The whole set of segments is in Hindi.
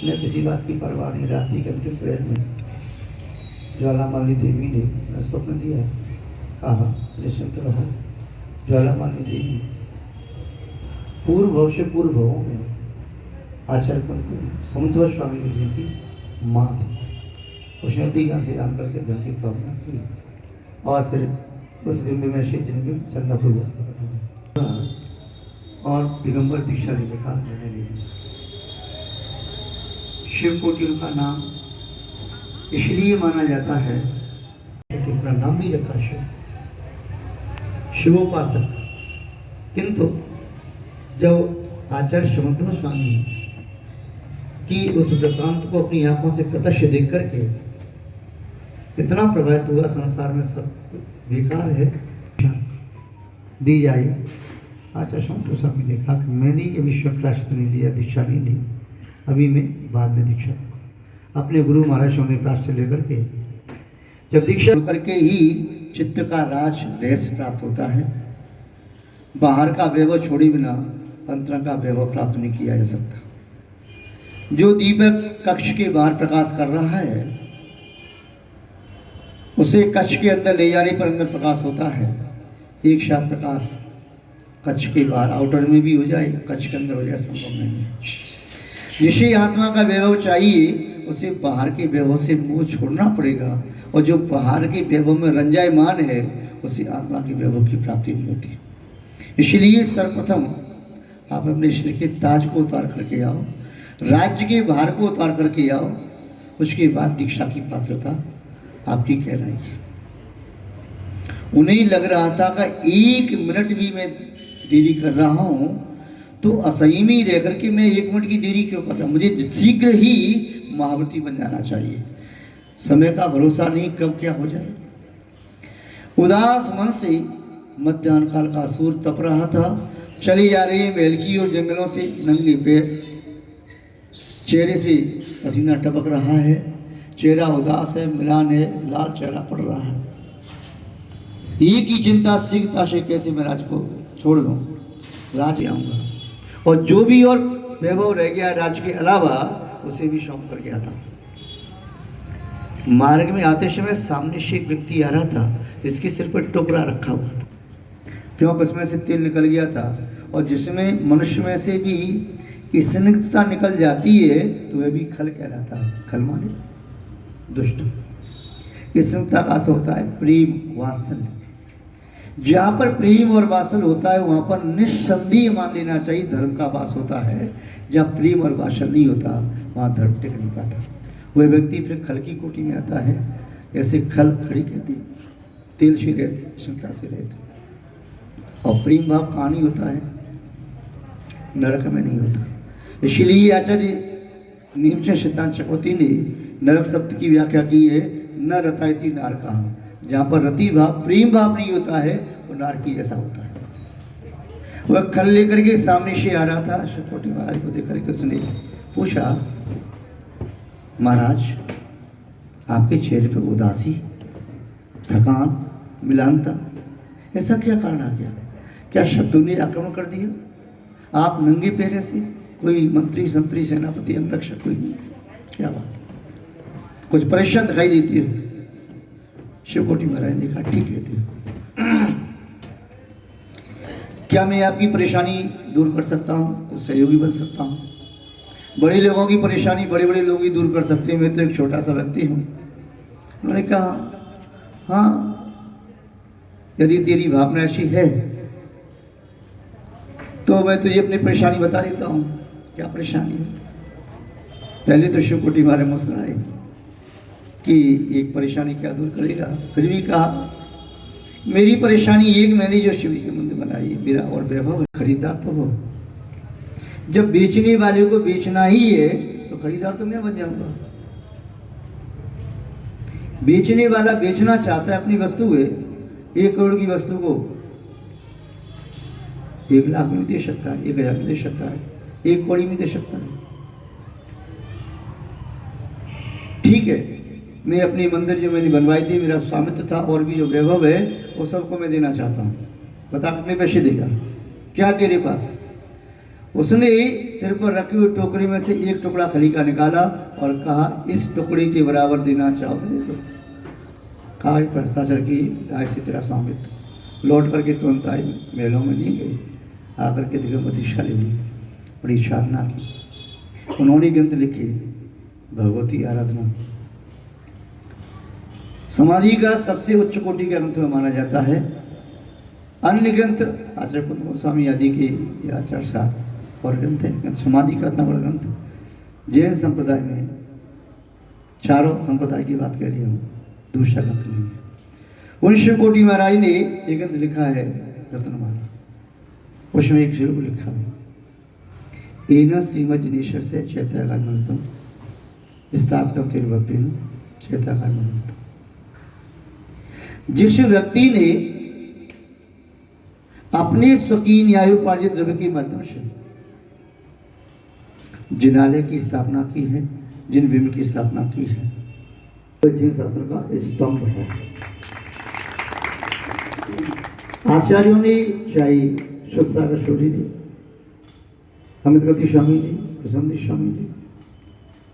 ने किसी बात की परवाह नहीं। रात्रि के अंतिम पहर में ज्वालामाली देवी ने स्वप्न दिया, कहा निश्चिंत रहो। ज्वालामाली देवी पूर्व भव से पूर्व भवों में आचार्य समुद्र स्वामी जी की माँ थी। उसने दीघा से आन करके धन की कामना की और फिर उस बिंब में से जिनके चंदा पूर्वक और दिगंबर दीक्षा ने लिखा मैंने ले लिया। शिव कोटि उनका नाम इसलिए माना जाता है क्योंकि अपना नाम भी रखा शिवोपासक। किंतु जब आचार्य समुद्र स्वामी की उस वृत्तांत को अपनी आंखों से प्रत्यक्ष देख करके इतना प्रभावित हुआ, संसार में सब बेकार है, दी जाए। आचार्य समुद्र स्वामी ने कहा कि मैंने अभी स्वप्राश्त नहीं लिया, दीक्षा नहीं ली, अभी मैं बाद में दीक्षा अपने गुरु महाराज ने प्राश्त लेकर के जब दीक्षा करके ही चित्त का राज रहस्य प्राप्त होता है। बाहर का वैभव छोड़े बिना अंतर का वैभव प्राप्त नहीं किया जा सकता। जो दीपक कक्ष के बाहर प्रकाश कर रहा है उसे कक्ष के अंदर ले जाने पर अंदर प्रकाश होता है। एक साथ प्रकाश कक्ष के बाहर आउटर में भी हो जाए, कक्ष के अंदर हो जाए, संभव नहीं है। जिसे आत्मा का वैभव चाहिए उसे बाहर के वैभव से मुंह छोड़ना पड़ेगा, और जो बाहर के वैभव में रंजायमान है उसे आत्मा के वैभव की प्राप्ति नहीं होती। इसलिए सर्वप्रथम आप अपने शरीर के ताज को उतार करके आओ, राज्य के भार को उतार करके आओ, उसके बाद दीक्षा की पात्रता आपकी कहलाएगी। उन्हें लग रहा था कि 1 मिनट भी मैं देरी कर रहा हूँ तो असंयमी रह करके मैं 1 मिनट की देरी क्यों कर रहा हूँ, मुझे शीघ्र ही महाव्रती बन जाना चाहिए। समय का भरोसा नहीं कब क्या हो जाए। उदास मन से मध्याह्न काल का सूर्य तप रहा था। चली जा रही है महल की और जंगलों से नंगे पैर, चेहरे से पसीना टपक रहा है, चेहरा उदास है, मिलान है, लाल चेहरा पड़ रहा है। एक ही चिंता शीघ्रता से कैसे मैं राज को छोड़ दूं, राज आऊंगा, और जो भी और वैभव रह गया राज के अलावा उसे भी सौंप करके आता। मार्ग में आते समय सामने से एक व्यक्ति आ रहा था जिसके सिर पर टोकरा रखा हुआ था, क्योंकि उसमें से तेल निकल गया था। और जिसमें मनुष्य में से भी स्निग्धता निकल जाती है तो वह भी खल कहलाता है। खल माने दुष्ट। स्निग्धता का अर्थ होता है प्रेम वात्सल्य। जहाँ पर प्रेम और वात्सल्य होता है वहाँ पर निस्संदेह मान लेना चाहिए धर्म का वास होता है। जहाँ प्रेम और वात्सल्य नहीं होता वहाँ धर्म टिक नहीं पाता। वह व्यक्ति फिर खल की कोटि में आता है। जैसे खल खड़ी कहती, तेल से रहते, स्निग्धता से रहते। और प्रेम भाव कहानी होता है, नरक में नहीं होता। इसलिए आचार्य नीमचंद सिद्धांत चक्रवर्ती ने नरक शब्द की व्याख्या की है, न रतायती नारका। जहाँ पर रति भाव प्रेम भाव नहीं होता है वो नारकी जैसा होता है। वह खल लेकर के सामने से आ रहा था। चक्रवर्ती महाराज को देख करके उसने पूछा, महाराज आपके चेहरे पर उदासी, थकान, मिलानता, ऐसा क्या कारण आ गया? क्या शत्रु ने आक्रमण कर दिया? आप नंगे पैरे से, कोई मंत्री संतरी सेनापति अंगरक्षक कोई नहीं, क्या बात है? कुछ परेशान दिखाई देती है। शिवकोटि महाराज ने कहा ठीक कहते हो। क्या मैं आपकी परेशानी दूर कर सकता हूँ? कुछ सहयोगी बन सकता हूँ। बड़े लोगों की परेशानी बड़े बड़े लोग ही दूर कर सकते हैं, मैं तो एक छोटा सा व्यक्ति हूँ। उन्होंने कहा हाँ, यदि तेरी भावना ऐसी है तो मैं तुझे अपनी परेशानी बता देता हूँ। क्या परेशानी है? पहले तो शिवकोटि महाराज मुस्कुराए कि एक परेशानी क्या दूर करेगा। फिर भी कहा मेरी परेशानी एक, मैंने जो शिव के मंदिर बनाई मेरा और वैभव है, खरीदार तो हो। जब बेचने वाले को बेचना ही है तो खरीदार तो मैं बन जाऊंगा। बेचने वाला बेचना चाहता है अपनी वस्तु है, 1 करोड़ की वस्तु को 1 लाख में दे सकता है, 1000 में दे सकता है, 1 करोड़ में दे सकता है। ठीक है, मैं अपनी मंदिर जो मैंने बनवाई थी, मेरा स्वामित्व था और भी जो वैभव है वो सबको मैं देना चाहता हूँ। बता कितने पैसे देगा? क्या तेरे पास? उसने सिर पर रखी हुई टोकरी में से एक टुकड़ा खली का निकाला और कहा, इस टुकड़ी के बराबर देना चाहो तो दे दो। कहा, भ्रष्टाचार की राय से तेरा स्वामित्व। लौट करके तुरंत आई, महलों में नहीं गई, आकर के दिगंबती शाली ली, बड़ी साधना की। उन्होंने ग्रंथ लिखे, भगवती आराधना समाधि का सबसे उच्च कोटि का ग्रंथ माना जाता है। अन्य ग्रंथ आचार्य पुंत गोस्वामी आदि के या आचार्य साहब और ग्रंथ है। समाधि का इतना बड़ा ग्रंथ जैन संप्रदाय में, चारों संप्रदाय की बात कर रही हूँ, दूसरा ग्रंथ नहीं है। उन शिव कोटि महाराज ने एक ग्रंथ लिखा है रत्नमाला, उसमें एक श्लोक लिखा है, एन श्रीमज्जनेश्वर से चैत्याकार मनतम स्थापितम तेरे भव्यन चैत्याकार मनतम। जिस व्यक्ति ने अपने स्वकीय न्यायोपार्जित द्रव्य के माध्यम से जिनालय की स्थापना की है, जिन बिंब की स्थापना की है, जिन शास्त्र का स्तंभ है। आचार्यों ने, चाहे शुद्ध सागर सूरी ने, अमित गति स्वामी ने, प्रसन्न स्वामी ने,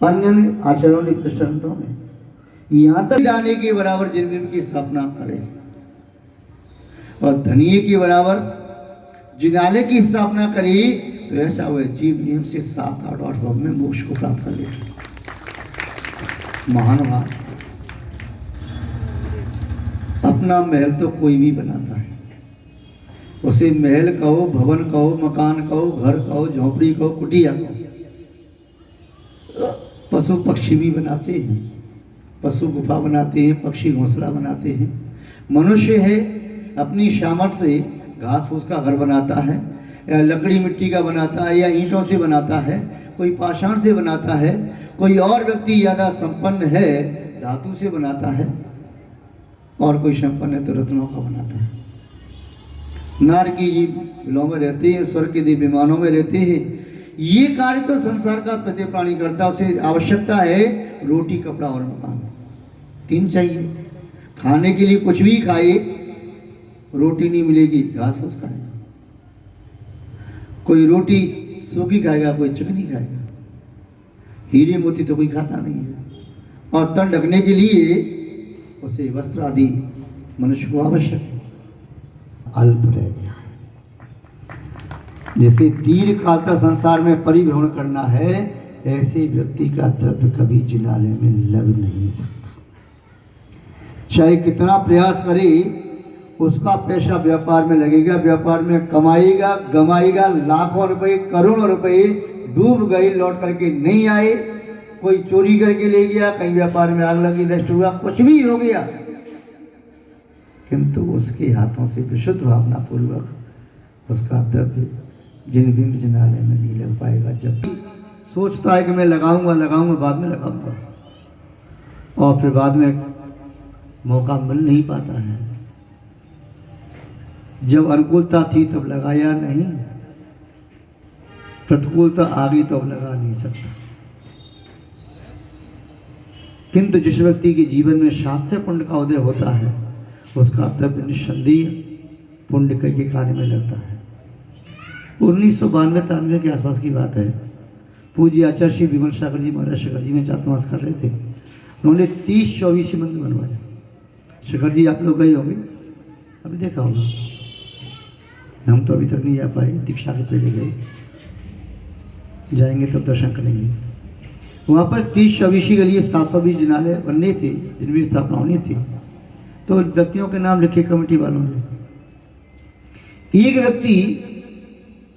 अन्य आचार्यों ने, प्रतिष्ठानों ने यहाँ तक दाने के बराबर जिन बिंब की स्थापना करें और धनिये के बराबर जिनालय की स्थापना करी, तो ऐसा हुआ जीव नियम से 7-8 भाव में मोक्ष को प्राप्त कर लेते। महानुभाव, अपना महल तो कोई भी बनाता है, उसे महल कहो, भवन कहो, मकान कहो, घर कहो, झोपड़ी कहो, कुटिया कहो। पशु पक्षी भी बनाते हैं, पशु गुफा बनाते हैं, पक्षी घोंसला बनाते हैं। मनुष्य है अपनी सामर्थ्य से घास फूस का घर बनाता है, या लकड़ी मिट्टी का बनाता है, या ईंटों से बनाता है, कोई पाषाण से बनाता है, कोई और व्यक्ति ज़्यादा संपन्न है धातु से बनाता है, और कोई संपन्न है तो रत्नों का बनाता है। नारकी जी बिलों में रहते हैं, स्वर्ग के देव विमानों में रहते हैं। ये कार्य तो संसार का प्रत्येक प्राणी करता है। उसे आवश्यकता है रोटी, कपड़ा और मकान, 3 चाहिए। खाने के लिए कुछ भी खाए, रोटी नहीं मिलेगी, घास फूस खाएगा। कोई रोटी सूखी खाएगा, कोई चिकनी खाएगा। हीरे मोती तो कोई खाता नहीं है। और तन ढकने के लिए उसे वस्त्र आदि मनुष्य को आवश्यक है। अल्प रह गया, जैसे दीर्घ काल तक संसार में परिभ्रमण करना है, ऐसे व्यक्ति का द्रव्य कभी जिनालय में लग नहीं सकता। चाहे कितना प्रयास करे, उसका पैसा व्यापार में लगेगा, व्यापार में कमाएगा, गमाएगा, लाखों रुपए, करोड़ों रुपए डूब गए, लौट करके नहीं आए। कोई चोरी करके ले गया, कहीं व्यापार में आग लगी, नष्ट हुआ, कुछ भी हो गया, किंतु उसके हाथों से विशुद्ध भावना पूर्वक उसका द्रव्य जिन बिंब जिनालय में नहीं लग पाएगा। जब सोचता है कि मैं लगाऊंगा, बाद में लगाऊंगा, और फिर बाद में मौका मिल नहीं पाता है। जब अनुकूलता थी तब लगाया नहीं, प्रतिकूलता आ गई तो अब लगा नहीं सकता। किंतु जिस व्यक्ति के जीवन में 7 से पुण्य का उदय होता है, उसका द्रव्य निस्संदेह पुण्य के कार्य में लगता है। 1992-93 के आसपास की बात है। पूज्य आचार्य श्री विमल सागर जी महाराज शेखर जी में चातुर्मास कर रहे थे। उन्होंने 30-24 मंदिर बनवाया। शेखर जी आप लोग गए होंगे, अभी देखा होगा, हम तो अभी तक नहीं जा पाए, दीक्षा के पहले गए, जाएंगे तब दर्शन करेंगे। वहाँ पर 30-24 के लिए 720 जिनालय बनने थे, जिनकी स्थापना होनी थी। तो व्यक्तियों के नाम लिखे कमेटी वालों ने। एक व्यक्ति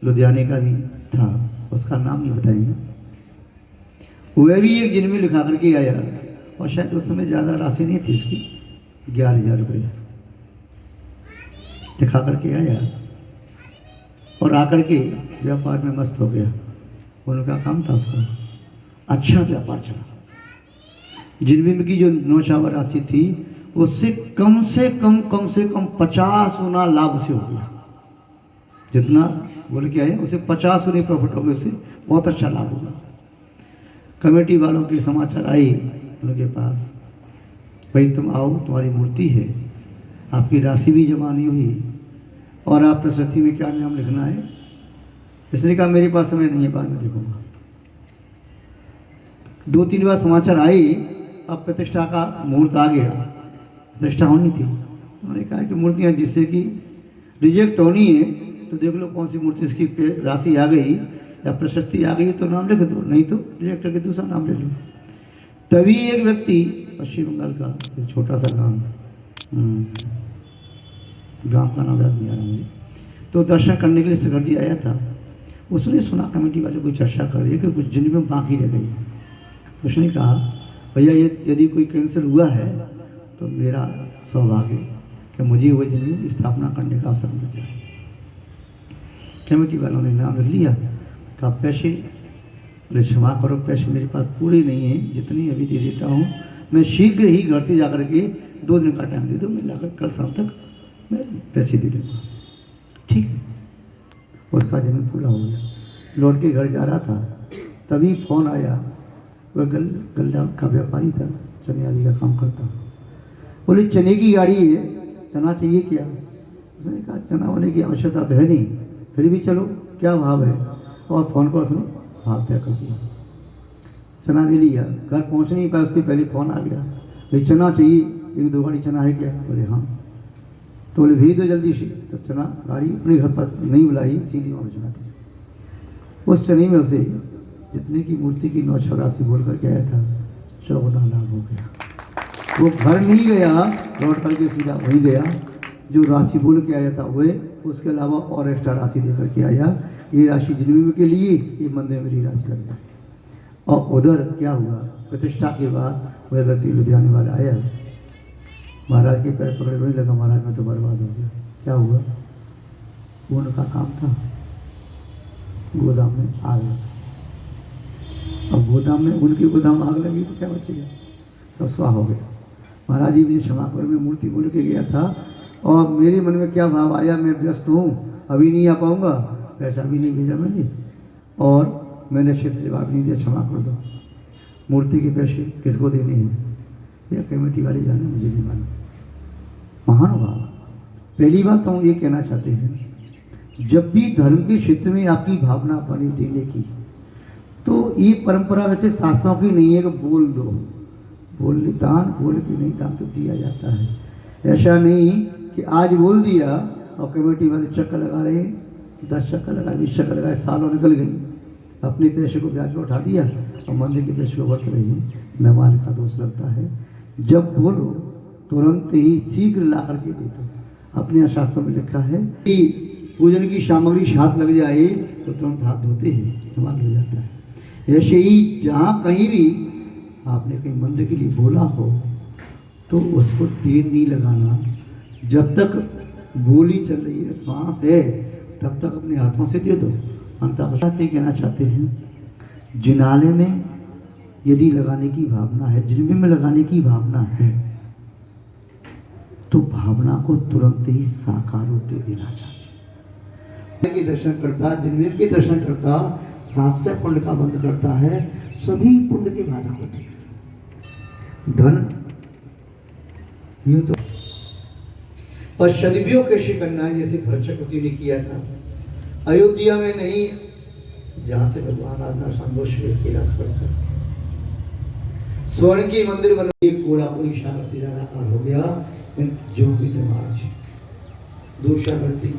लुधियाने का भी था, उसका नाम नहीं बताएंगे, वह भी एक जिन में लिखा करके आया, और शायद उस समय ज़्यादा राशि नहीं थी उसकी, 11,000 रुपये लिखा करके आया, और आकर के व्यापार में मस्त हो गया। उनका काम था उसका, अच्छा व्यापार चला। जिन की जो नौशावर राशि थी, उससे कम से कम 50 गुना लाभ से हो गया। जितना बोल के आए उसे 50 गुना प्रॉफिट हो गया, उससे बहुत अच्छा लाभ होगा। कमेटी वालों के समाचार आए उनके पास, भाई तुम आओ, तुम्हारी मूर्ति है, आपकी राशि भी जमा नहीं हुई, और आप प्रशस्ति में क्या नाम लिखना है, इसने कहा मेरे पास समय नहीं है, बाद में देखूंगा। 2-3 बार समाचार आए, अब प्रतिष्ठा का मुहूर्त आ गया, प्रतिष्ठा होनी थी। उन्होंने कहा कि मूर्तियाँ जिससे कि रिजेक्ट होनी है तो देख लो कौन सी मूर्ति इसकी राशि आ गई या प्रशस्ति आ गई तो नाम लिख दो, नहीं तो रिजेक्ट करके दूसरा नाम ले लो। तभी एक व्यक्ति पश्चिम बंगाल का एक छोटा सा गांव का नाम याद नहीं आ रहा मुझे, तो दर्शन करने के लिए शेखर जी आया था। उसने सुना कमेटी वाले कोई चर्चा कर रही है कि कुछ जिंदगी में बाकी रह गई। तो उसने कहा भैया ये यदि कोई कैंसिल हुआ है तो मेरा सौभाग्य कि मुझे वही जिंदगी में स्थापना करने का अवसर मिल जाए। कमेटी वालों ने नाम लिख लिया, कहा पैसे, बोले क्षमा करो पैसे मेरे पास पूरे नहीं हैं, जितनी अभी दे देता हूँ, मैं शीघ्र ही घर से जाकर के 2 दिन का टाइम दे दो, मैं लाकर कल शाम तक मैं पैसे दे दूँगा। ठीक है, उसका जन्म पूरा हो गया। लौट के घर जा रहा था तभी फ़ोन आया, वह गल्ला का व्यापारी था, चने आदि का काम करता। बोले चने की गाड़ी है, चना चाहिए क्या? उसने कहा चना होने की आवश्यकता तो है नहीं, फिर भी चलो क्या भाव है, और फ़ोन पर उसने भाव तय कर दिया। चना ले लिया, घर पहुंच नहीं पाया उसके पहले फ़ोन आ गया, भाई चना चाहिए, 1-2 गाड़ी चना है क्या? बोले हाँ। तो बोले भेज दो जल्दी से। तो चना गाड़ी अपने घर पर नहीं बुलाई, सीधी वहाँ भिजवा दी। उस चने में उसे जितने की मूर्ति की 984 बोल करके आया था, 14 लाख हो गया। वो घर नहीं गया, लौट करके सीधा वहीं गया, जो राशि बोल के आया था वह, उसके अलावा और एक्स्ट्रा राशि दे करके आया। ये राशि जिंदगी के लिए, ये मंदिर मेरी राशि लग जाए। और उधर क्या हुआ, प्रतिष्ठा के बाद वह व्यक्ति लुधियाने वाला आया, महाराज के पैर पकड़े, रोने लगा, महाराज मैं तो बर्बाद हो गया। क्या हुआ? वो उनका काम था, गोदाम में आग लगा। अब गोदाम में, उनके गोदाम आग लगी तो क्या बचेगा, सब स्वाह हो गया। महाराज जी मुझे क्षमा करो, मैं मूर्ति बोल के गया था और मेरे मन में क्या भाव आया, मैं व्यस्त हूँ, अभी नहीं आ पाऊँगा, पैसा भी नहीं भेजा मैंने, और मैंने अच्छे से जवाब नहीं दिया, क्षमा कर दो। मूर्ति के पैसे किसको देने हैं, या कमेटी वाले जाने, मुझे नहीं मालूम। महानुभाव, पहली बात तो हम ये कहना चाहते हैं, जब भी धर्म के क्षेत्र में आपकी भावना बनी देने की, तो ये परंपरा वैसे शास्त्रों की नहीं है कि बोल दो, बोल दान, बोल के नहीं दान तो दिया जाता है। ऐसा नहीं कि आज बोल दिया और कमेटी वाले चक्कर लगा रहे, 10 चक्कर लगाए, 20 चक्कर लगाए, सालों निकल गई, अपने पैसे को ब्याज पर उठा दिया और मंदिर के पैसे को बरत रही है। मेहमान का दोष लगता है। जब बोलो तुरंत ही शीघ्र ला करके दे दो। अपने यहाँ शास्त्रों में लिखा है कि पूजन की सामग्री हाथ लग जाए तो तुरंत हाथ धोते हैं, मेहमान हो जाता है। ऐसे ही जहाँ कहीं भी आपने कहीं मंदिर के लिए बोला हो तो उसको देर नहीं लगाना, जब तक बोली चल रही है, श्वास है, तब तक अपने हाथों से दे दो। अंतः कहना चाहते हैं, जिनाले में यदि लगाने की भावना है, जिनमें में लगाने की भावना है, तो भावना को तुरंत ही साकार रूप दे देना चाहिए। के दर्शन करता, जिनमें के दर्शन करता, 700 पुण्य का बंद करता है, सभी पुण्य के बाधक होते हैं। धन यूं तो और सदुपयोग कैसे करना है, जैसे भरत चक्रवर्ती ने किया था। अयोध्या में नहीं, जहां से भगवान आराधना संतोष कैलाश पढ़कर स्वर्ण की मंदिर बन, एक कोड़ा कोई शाला से ज्यादा हो गया, जो भी समाज दूसरा व्यक्ति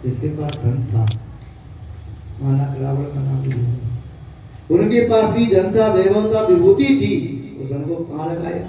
जिसके पास धन था, माना रावण का नाम भी, उनके पास भी धन था, वैभव था, विभूति थी, उस धन को कहाँ लगाया?